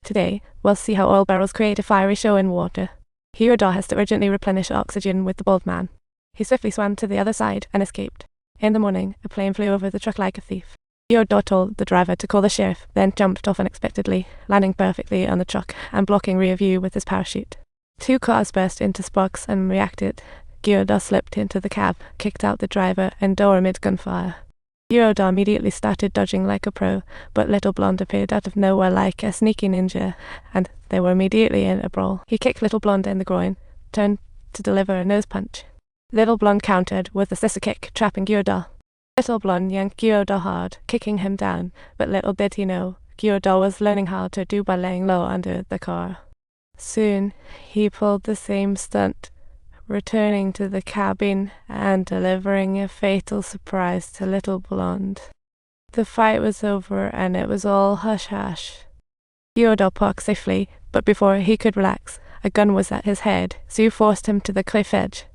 Today, we'll see how oil barrels create a fiery show in water. Gyodor has to urgently replenish oxygen with the bald man. He swiftly swam to the other side and escaped. In the morning, a plane flew over the truck like a thief. Gyodor told the driver to call the sheriff, then jumped off unexpectedly, landing perfectly on the truck and blocking rear view with his parachute. 2 cars burst into sparks and reacted. Gyodor slipped into the cab, kicked out the driver and door amid gunfire. Gyodor immediately started dodging like a pro, but Little Blonde appeared out of nowhere like a sneaky ninja, and they were immediately in a brawl. He kicked Little Blonde in the groin, turned to deliver a nose punch. Little Blonde countered with a scissor kick, trapping Gyodor. Little Blonde yanked Gyodor hard, kicking him down, but little did he know, Gyodor was learning how to do by laying low under the car. Soon, he pulled the same stunt, returning to the cabin and delivering a fatal surprise to Little Blonde. The fight was over and it was all hush-hush. Gyodor parked safely, but before he could relax, a gun was at his head, so forced him to the cliff edge.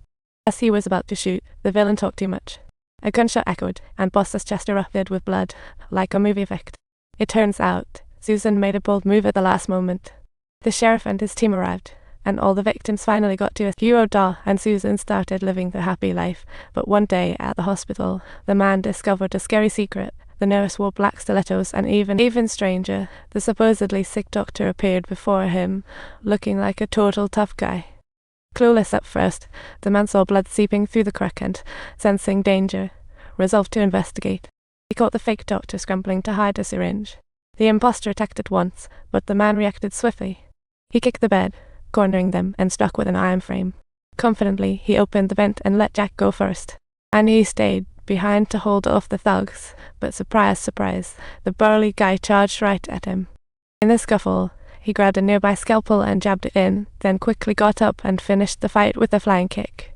As he was about to shoot, the villain talked too much. A gunshot echoed, and Buster's chest erupted with blood, like a movie effect. It turns out, Susan made a bold move at the last moment. The sheriff and his team arrived, and all the victims finally got to us. Gyodor and Susan started living their happy life, but one day at the hospital, the man discovered a scary secret. The nurse wore black stilettos, and even stranger, the supposedly sick doctor appeared before him, looking like a total tough guy. Clueless at first, the man saw blood seeping through the crack and, sensing danger, resolved to investigate. He caught the fake doctor scrambling to hide a syringe. The imposter attacked at once, but the man reacted swiftly. He kicked the bed, cornering them, and struck with an iron frame. Confidently, he opened the vent and let Jack go first. And he stayed behind to hold off the thugs, but surprise, surprise, the burly guy charged right at him. In the scuffle, he grabbed a nearby scalpel and jabbed it in, then quickly got up and finished the fight with a flying kick.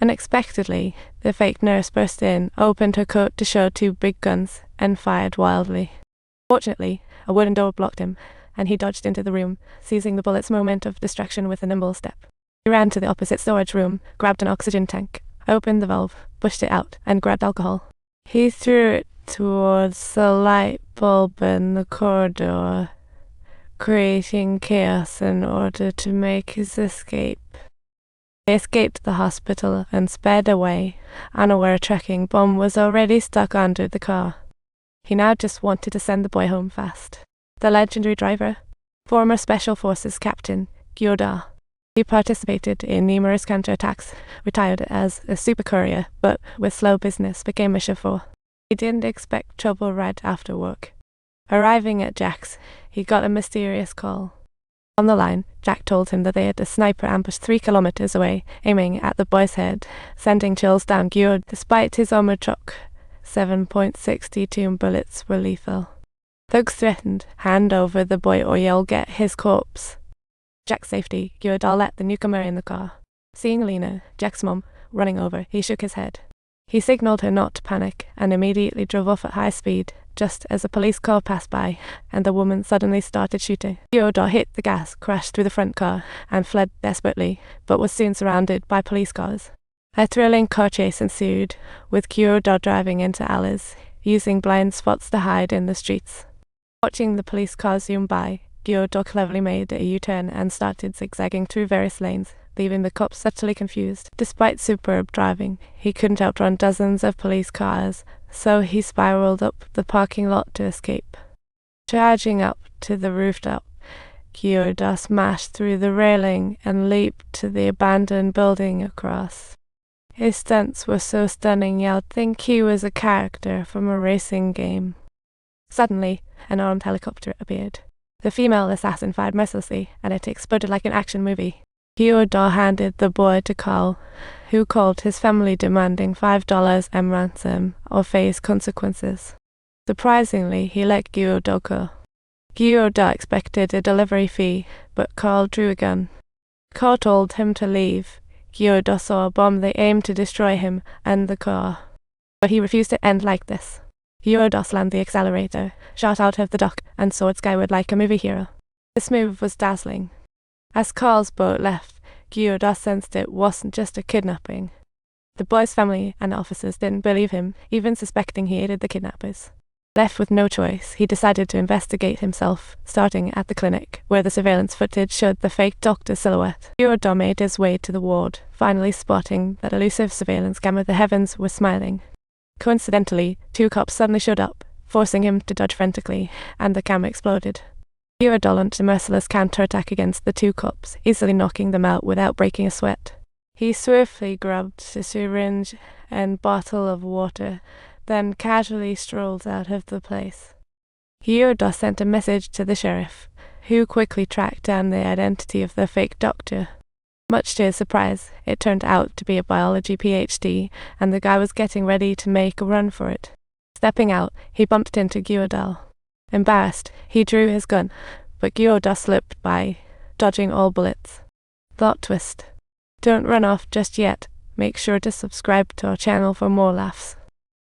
Unexpectedly, the fake nurse burst in, opened her coat to show 2 big guns, and fired wildly. Fortunately, a wooden door blocked him, and he dodged into the room, seizing the bullet's moment of distraction with a nimble step. He ran to the opposite storage room, grabbed an oxygen tank, opened the valve, pushed it out, and grabbed alcohol. He threw it towards the light bulb in the corridor, creating chaos in order to make his escape. They escaped the hospital and sped away, unaware a tracking bomb was already stuck under the car. He now just wanted to send the boy home fast. The legendary driver, former Special Forces Captain Gyodor. He participated in numerous counterattacks, retired as a super courier, but with slow business became a chauffeur. He didn't expect trouble right after work. Arriving at Jack's, he got a mysterious call. On the line, Jack told him that they had a sniper ambushed 3 kilometers away, aiming at the boy's head, sending chills down Gyodor. Despite his armored truck, 7.62 bullets were lethal. Thugs threatened, hand over the boy or you'll get his corpse. Jack's safety, Gyodor let the newcomer in the car. Seeing Lena, Jack's mom, running over, he shook his head. He signaled her not to panic and immediately drove off at high speed, just as a police car passed by, and the woman suddenly started shooting. Gyodor hit the gas, crashed through the front car, and fled desperately, but was soon surrounded by police cars. A thrilling car chase ensued, with Gyodor driving into alleys, using blind spots to hide in the streets. Watching the police cars zoom by, Gyodor cleverly made a U-turn and started zigzagging through various lanes, leaving the cops subtly confused. Despite superb driving, he couldn't outrun dozens of police cars, so he spiraled up the parking lot to escape. Charging up to the rooftop, Gyodor smashed through the railing and leaped to the abandoned building across. His stunts were so stunning you'd think he was a character from a racing game. Suddenly, an armed helicopter appeared. The female assassin fired mercilessly, and it exploded like an action movie. Gyodor handed the boy to Carl, who called his family demanding $5 and ransom or face consequences. Surprisingly, he let Gyodor go. Gyodor expected a delivery fee, but Carl drew a gun. Carl told him to leave. Gyodor saw a bomb they aimed to destroy him and the car. But he refused to end like this. Gyodor slammed the accelerator, shot out of the dock, and soared skyward like a movie hero. This move was dazzling. As Carl's boat left, Gyodor sensed it wasn't just a kidnapping. The boy's family and officers didn't believe him, even suspecting he aided the kidnappers. Left with no choice, he decided to investigate himself, starting at the clinic, where the surveillance footage showed the fake doctor's silhouette. Gyodal made his way to the ward, finally spotting that elusive surveillance camera. The heavens were smiling. Coincidentally, 2 cops suddenly showed up, forcing him to dodge frantically, and the camera exploded. Gyodal launched a merciless counterattack against the 2 cops, easily knocking them out without breaking a sweat. He swiftly grabbed a syringe and bottle of water, then casually strolled out of the place. Gyodal sent a message to the sheriff, who quickly tracked down the identity of the fake doctor. Much to his surprise, it turned out to be a biology PhD, and the guy was getting ready to make a run for it. Stepping out, he bumped into Gyodal. Embarrassed, he drew his gun, but Gyodal slipped by, dodging all bullets. Thought twist. Don't run off just yet. Make sure to subscribe to our channel for more laughs.